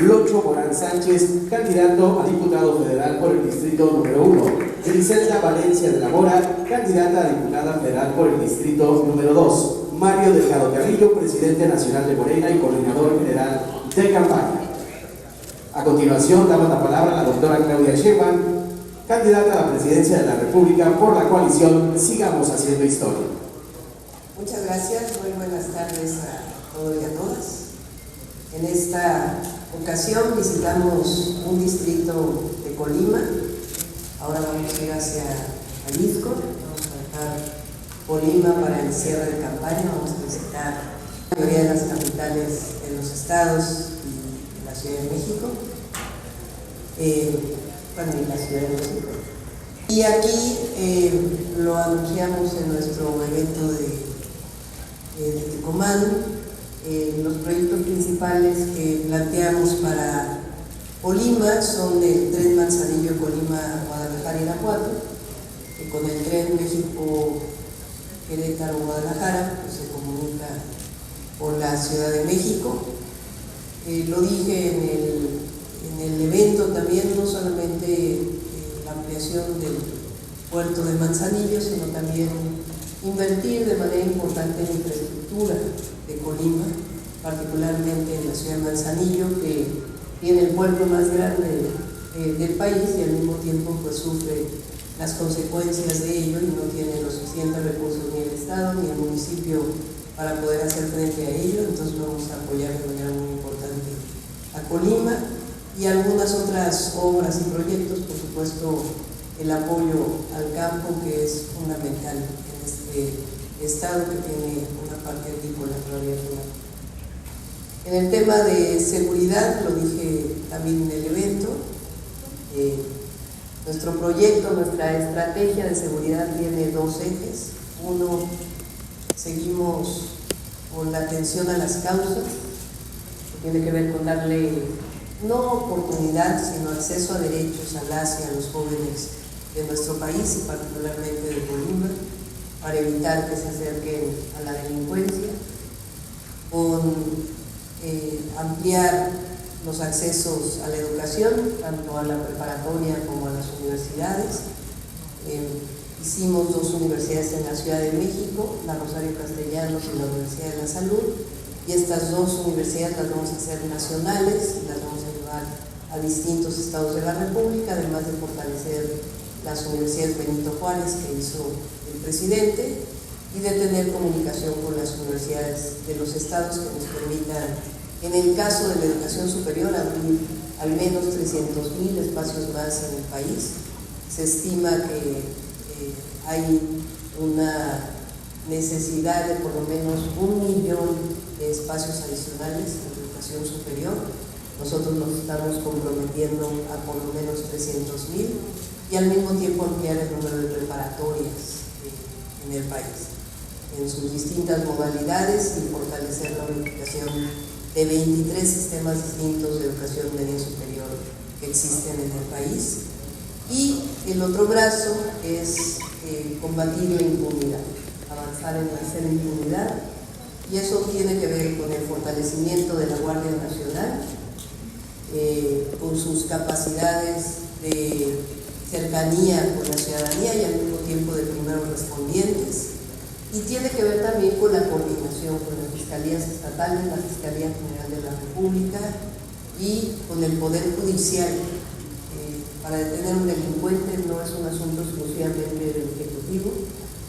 Locho Morán Sánchez, candidato a diputado federal por el distrito número 1. Griselda Valencia de la Mora, candidata a diputada federal por el distrito número 2. Mario Delgado Carrillo, presidente nacional de Morena y coordinador general de campaña. A continuación, damos la palabra a la doctora Claudia Sheinbaum, candidata a la presidencia de la República por la coalición Sigamos Haciendo Historia. Muchas gracias, muy buenas tardes a todos y a todas. En esta ocasión visitamos un distrito de Colima, ahora vamos a ir hacia Jalisco, vamos a dejar Colima para el cierre de campaña, vamos a visitar la mayoría de las capitales de los estados y la Ciudad de México, y la Ciudad de México. Y aquí lo anunciamos en nuestro evento de Tecomán. Los proyectos principales que planteamos para Colima son el tren Manzanillo Colima, Guadalajara y Irapuato, que con el tren México Querétaro Guadalajara pues, se comunica con la Ciudad de México. Lo dije en el evento también, no solamente la ampliación del puerto de Manzanillo, sino también invertir de manera importante en infraestructura de Colima, particularmente en la ciudad de Manzanillo, que tiene el puerto más grande del país y al mismo tiempo pues sufre las consecuencias de ello y no tiene los suficientes recursos ni el Estado ni el municipio para poder hacer frente a ello. Entonces vamos a apoyar de manera muy importante a Colima y algunas otras obras y proyectos, por supuesto el apoyo al campo, que es fundamental en este estado que tiene una parte agrícola todavía fundamental. En el tema de seguridad, lo dije también en el evento, nuestro proyecto, nuestra estrategia de seguridad tiene dos ejes. Uno, seguimos con la atención a las causas, que tiene que ver con darle no oportunidad, sino acceso a derechos a las y a los jóvenes de nuestro país y particularmente de Colima, para evitar que se acerquen a la delincuencia, con ampliar los accesos a la educación, tanto a la preparatoria como a las universidades. Hicimos dos universidades en la Ciudad de México, la Rosario Castellanos y la Universidad de la Salud, y estas dos universidades las vamos a hacer nacionales y las vamos a llevar a distintos estados de la República, además de fortalecer las universidades Benito Juárez que hizo el presidente y de tener comunicación con las universidades de los estados que nos permitan, en el caso de la educación superior, abrir al menos 300,000 espacios más en el país. Se estima que hay una necesidad de por lo menos 1,000,000 de espacios adicionales en educación superior. Nosotros nos estamos comprometiendo a por lo menos 300,000 y al mismo tiempo ampliar el número de preparatorias en el país, en sus distintas modalidades, y fortalecer la unificación de 23 sistemas distintos de educación media superior que existen en el país. Y el otro brazo es combatir la impunidad, avanzar en la cero impunidad, y eso tiene que ver con el fortalecimiento de la Guardia Nacional, con sus capacidades de cercanía con la ciudadanía y al mismo tiempo de primeros respondientes, y tiene que ver también con la coordinación con las fiscalías estatales, la Fiscalía General de la República y con el Poder Judicial. Para detener a un delincuente no es un asunto exclusivamente del Ejecutivo,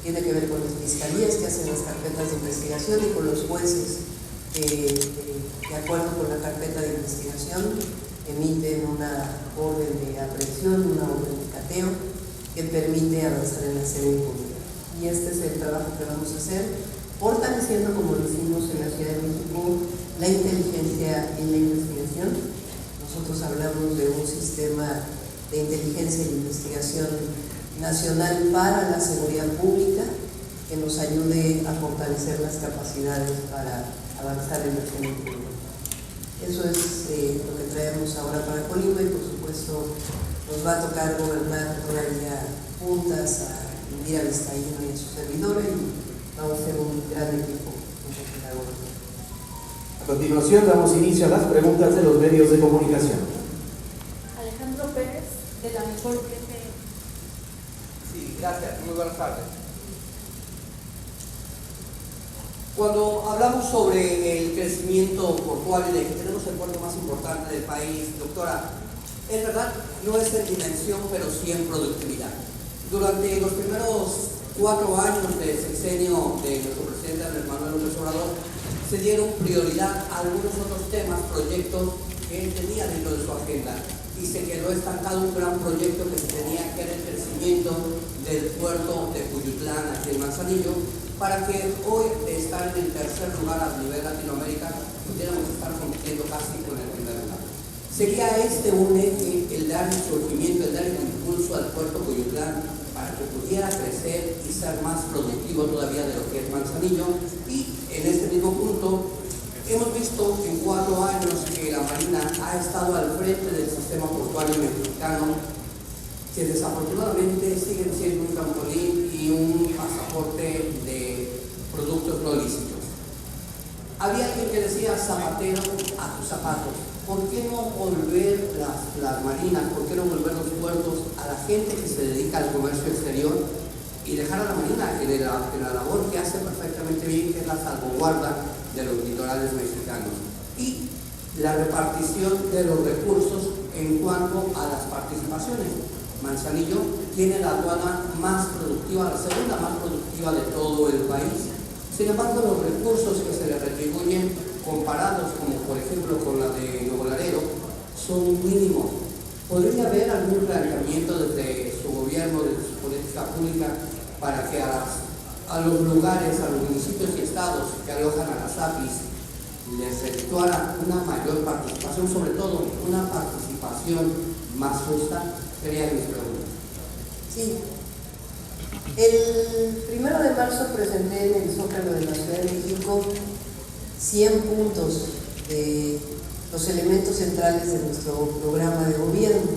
tiene que ver con las fiscalías que hacen las carpetas de investigación y con los jueces que, de acuerdo con la carpeta de investigación, emiten una orden de aprehensión, una orden de cateo que permite avanzar en la cero impunidad. Y este es el trabajo que vamos a hacer, fortaleciendo, como lo hicimos en la Ciudad de México, la inteligencia en la investigación. Nosotros hablamos de un sistema de inteligencia y investigación nacional para la seguridad pública que nos ayude a fortalecer las capacidades para avanzar en la cero impunidad. Eso es lo que traemos ahora para Colima, y por supuesto nos va a tocar gobernar todavía juntas a Indira Vizcaíno y a su servidora, y vamos a ser un gran equipo en la gobernación. A continuación damos inicio a las preguntas de los medios de comunicación. Alejandro Pérez, de la Mejor FM. Sí, gracias. Muy buenas tardes. Cuando hablamos sobre el crecimiento portuario de que tenemos el puerto más importante del país, doctora, es verdad, no es en dimensión, pero sí en productividad. Durante los primeros 4 años del sexenio de nuestro presidente Andrés Manuel López Obrador, se dieron prioridad a algunos otros temas, proyectos que él tenía dentro de su agenda, y se quedó estancado un gran proyecto que se tenía, que era el crecimiento del puerto de Cuyutlán, aquí en Manzanillo, para que hoy, de estar en el tercer lugar a nivel Latinoamérica, pudiéramos estar compitiendo casi con el primer lugar. Sería este un eje, el dar el surgimiento, el dar el impulso al puerto Cuyutlán para que pudiera crecer y ser más productivo todavía de lo que es Manzanillo. Y en este mismo punto, hemos visto en 4 años que la Marina ha estado al frente del sistema portuario mexicano, que desafortunadamente siguen siendo un trampolín y un pasaporte de productos no lícitos. Había alguien que decía: zapatero a tus zapatos. ¿Por qué no volver las marinas, por qué no volver los puertos a la gente que se dedica al comercio exterior y dejar a la Marina en la labor que hace perfectamente bien, que es la salvaguarda de los litorales mexicanos? Y la repartición de los recursos en cuanto a las participaciones. Manzanillo tiene la aduana más productiva, la segunda más productiva de todo el país. Sin embargo, los recursos que se le retribuyen, comparados como por ejemplo con la de Nuevo Laredo, son mínimos. ¿Podría haber algún planteamiento desde su gobierno, desde su política pública, para que a los lugares, a los municipios y estados que alojan a las APIs les efectuara una mayor participación, sobre todo una participación más justa? Serían mis preguntas. Sí. El 1 de marzo presenté en el Zócalo de la Ciudad de México 100 puntos de los elementos centrales de nuestro programa de gobierno.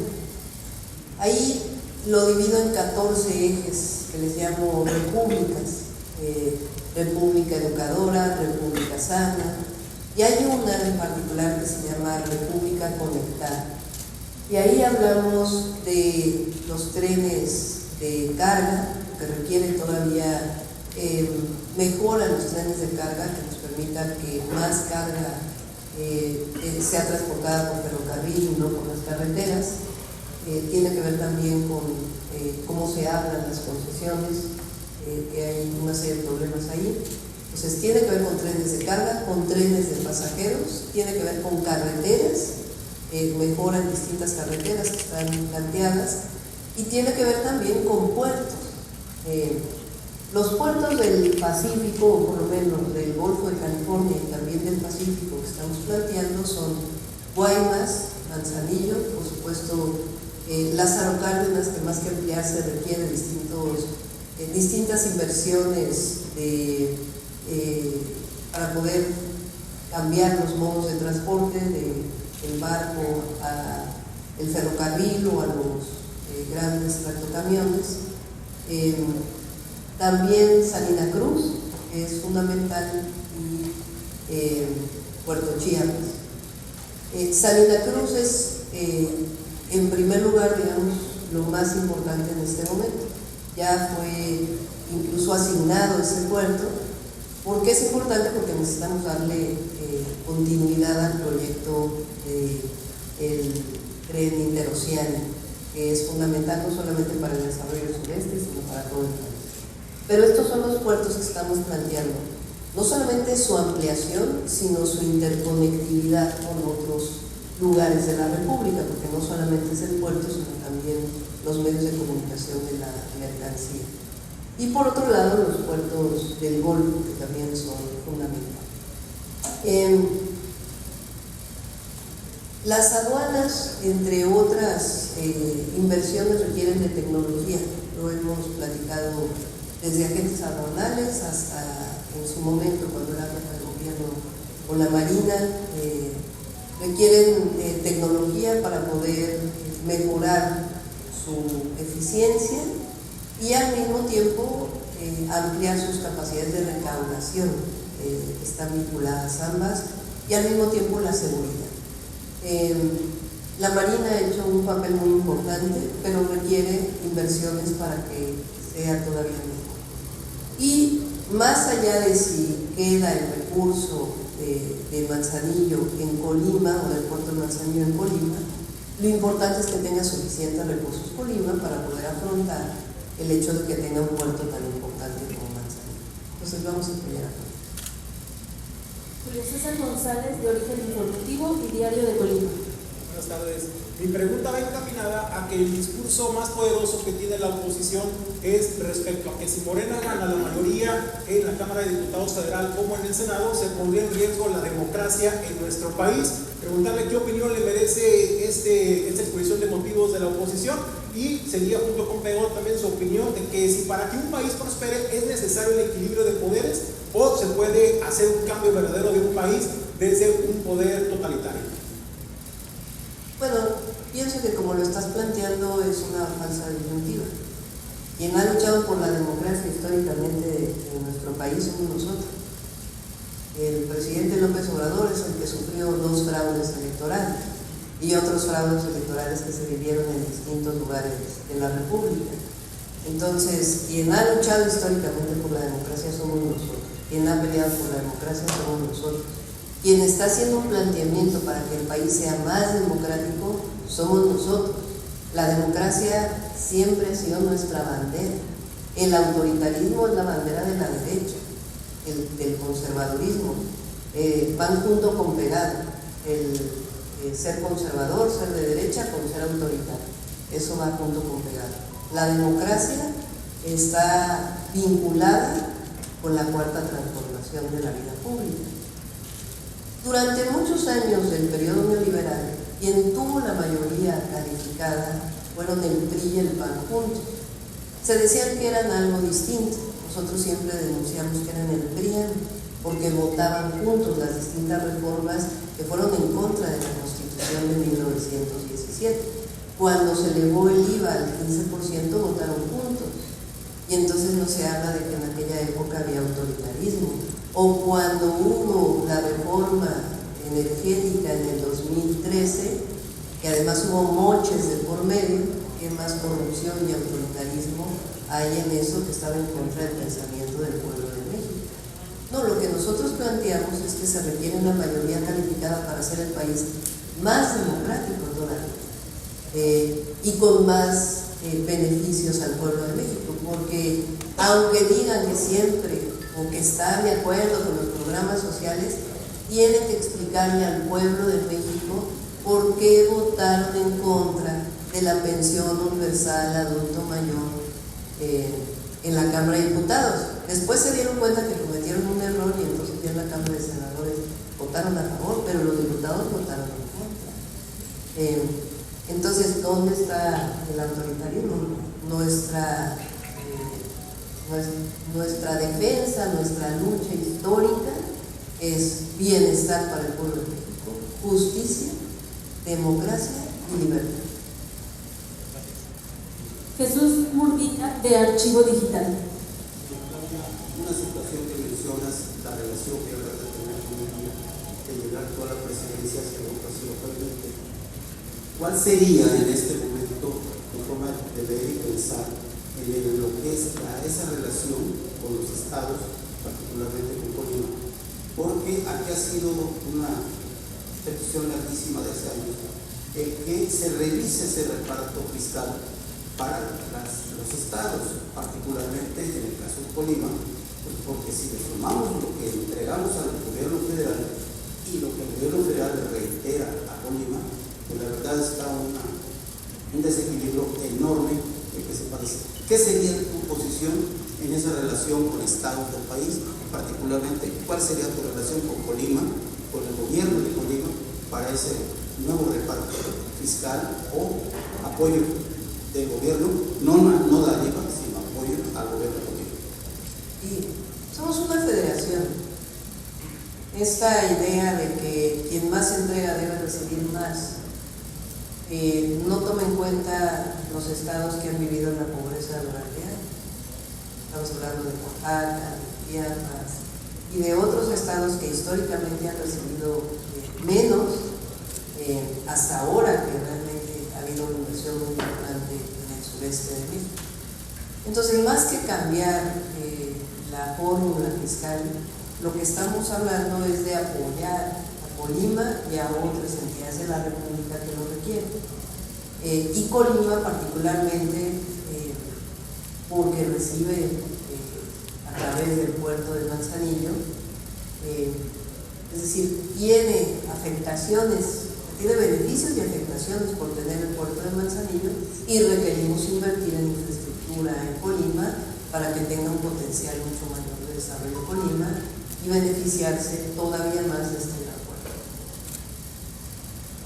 Ahí lo divido en 14 ejes que les llamo repúblicas: república educadora, república sana, y hay una en particular que se llama república conectada. Y ahí hablamos de los trenes de carga, que requieren todavía mejora los trenes de carga que nos permitan que más carga sea transportada por ferrocarril y no por las carreteras. Tiene que ver también con cómo se hablan las concesiones, que hay una serie de problemas ahí. Entonces tiene que ver con trenes de carga, con trenes de pasajeros, tiene que ver con carreteras, mejora en distintas carreteras que están planteadas, y tiene que ver también con puertos. Los puertos del Pacífico, o por lo menos del Golfo de California y también del Pacífico que estamos planteando, son Guaymas, Manzanillo, por supuesto Lázaro Cárdenas, que más que ampliarse requiere distintas inversiones para poder cambiar los modos de transporte del barco al ferrocarril o a los grandes tractocamiones. También Salina Cruz es fundamental, y Puerto Chiapas. Salina Cruz es, en primer lugar, digamos, lo más importante en este momento. Ya fue incluso asignado ese puerto. ¿Por qué es importante? Porque necesitamos darle continuidad al proyecto del tren interoceánico, que es fundamental no solamente para el desarrollo del sureste, sino para todo el país. Pero estos son los puertos que estamos planteando, no solamente su ampliación, sino su interconectividad con otros lugares de la República, porque no solamente es el puerto, sino también los medios de comunicación de la mercancía. Y por otro lado, los puertos del Golfo, que también son fundamentales. Las aduanas, entre otras inversiones, requieren de tecnología. Lo hemos platicado desde agentes aduanales hasta en su momento, cuando era jefe de gobierno con la Marina. Requieren tecnología para poder mejorar su eficiencia y al mismo tiempo ampliar sus capacidades de recaudación. Están vinculadas ambas, y al mismo tiempo la seguridad. La Marina ha hecho un papel muy importante, pero requiere inversiones para que sea todavía mejor. Y más allá de si queda el recurso de Manzanillo en Colima o del puerto de Manzanillo en Colima, lo importante es que tenga suficientes recursos Colima para poder afrontar el hecho de que tenga un puerto tan importante como Manzanillo. Entonces vamos a apoyar a Colima. Julio César González, de Origen Informativo y Diario de Colima. Buenas tardes. Mi pregunta va encaminada a que el discurso más poderoso que tiene la oposición es respecto a que si Morena gana la mayoría en la Cámara de Diputados Federal como en el Senado, se pondría en riesgo la democracia en nuestro país. Preguntarle qué opinión le merece esta exposición de motivos de la oposición, y sería junto con Pedro también su opinión de que si para que un país prospere es necesario el equilibrio de poderes o se puede hacer un cambio verdadero de un país desde un poder totalitario. Bueno, pienso que como lo estás planteando es una falsa disyuntiva. Quien ha luchado por la democracia históricamente en nuestro país somos nosotros. El presidente López Obrador es el que sufrió 2 fraudes electorales y otros fraudes electorales que se vivieron en distintos lugares de la República. Entonces, quien ha luchado históricamente por la democracia somos nosotros. Quien ha peleado por la democracia somos nosotros. Quien está haciendo un planteamiento para que el país sea más democrático somos nosotros. La democracia siempre ha sido nuestra bandera. El autoritarismo es la bandera de la derecha, del conservadurismo. Van junto con pegado. El ser conservador, ser de derecha, con ser autoritario. Eso va junto con pegado. La democracia está vinculada con la cuarta transformación de la vida pública. Durante muchos años del periodo neoliberal, quien tuvo la mayoría calificada fueron el PRI y el PAN juntos. Se decían que eran algo distinto. Nosotros siempre denunciamos que eran el PRIAN, porque votaban juntos las distintas reformas que fueron en contra de la Constitución de 1917. Cuando se elevó el IVA al 15%, votaron juntos. Y entonces no se habla de que en aquella época había autoritarismo. O cuando hubo la reforma energética en el 2013, que además hubo moches de por medio, que más corrupción y autoritarismo hay en eso que estaba en contra del pensamiento del pueblo de México. No, lo que nosotros planteamos es que se requiere una mayoría calificada para hacer el país más democrático todavía, y con más beneficios al pueblo de México, porque aunque digan que siempre o que están de acuerdo con los programas sociales, tienen que explicarle al pueblo de México por qué votaron en contra de la pensión universal adulto mayor en la Cámara de Diputados. Después se dieron cuenta que cometieron un error y entonces ya en la Cámara de Senadores votaron a favor, pero los diputados votaron en contra. Entonces, ¿dónde está el autoritarismo? Nuestra defensa, nuestra lucha histórica es bienestar para el pueblo de México, justicia, democracia y libertad. Jesús Murguía, de Archivo Digital. Una situación que mencionas, la relación que habrá de tener con ella, de llegar todas las presidencias que la ocasión permite. ¿Cuál sería en este momento tu forma de ver y pensar en lo que es esa relación con los estados, particularmente con Colima? Porque aquí ha sido una petición larguísima de hace años el que se revise ese reparto fiscal para los estados, particularmente en el caso de Colima, pues porque si le sumamos lo que entregamos al gobierno federal y lo que el gobierno federal le reitera a Colima, pues la verdad está un desequilibrio enorme de que se parece. ¿Qué sería tu posición en esa relación con estados del país? Particularmente, ¿cuál sería tu relación con Colima, con el gobierno de Colima, para ese nuevo reparto fiscal o apoyo del gobierno, no dádiva, sino apoyo al gobierno de Colima? Y somos una federación. Esta idea de que quien más entrega debe recibir más no toma en cuenta los estados que han vivido en la pobreza durante años. Estamos hablando de Oaxaca, de Chiapas, y de otros estados que históricamente han recibido menos, hasta ahora que realmente ha habido una inversión muy importante en el sureste de México. Entonces, más que cambiar la fórmula fiscal, lo que estamos hablando es de apoyar a Colima y a otras entidades de la República que lo requieren. Y Colima particularmente porque recibe a través del puerto de Manzanillo, es decir, tiene afectaciones, tiene beneficios y afectaciones por tener el puerto de Manzanillo, y requerimos invertir en infraestructura en Colima para que tenga un potencial mucho mayor de desarrollo Colima y beneficiarse todavía más de este gran puerto.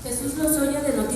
Jesús Lozoya, de Noticias.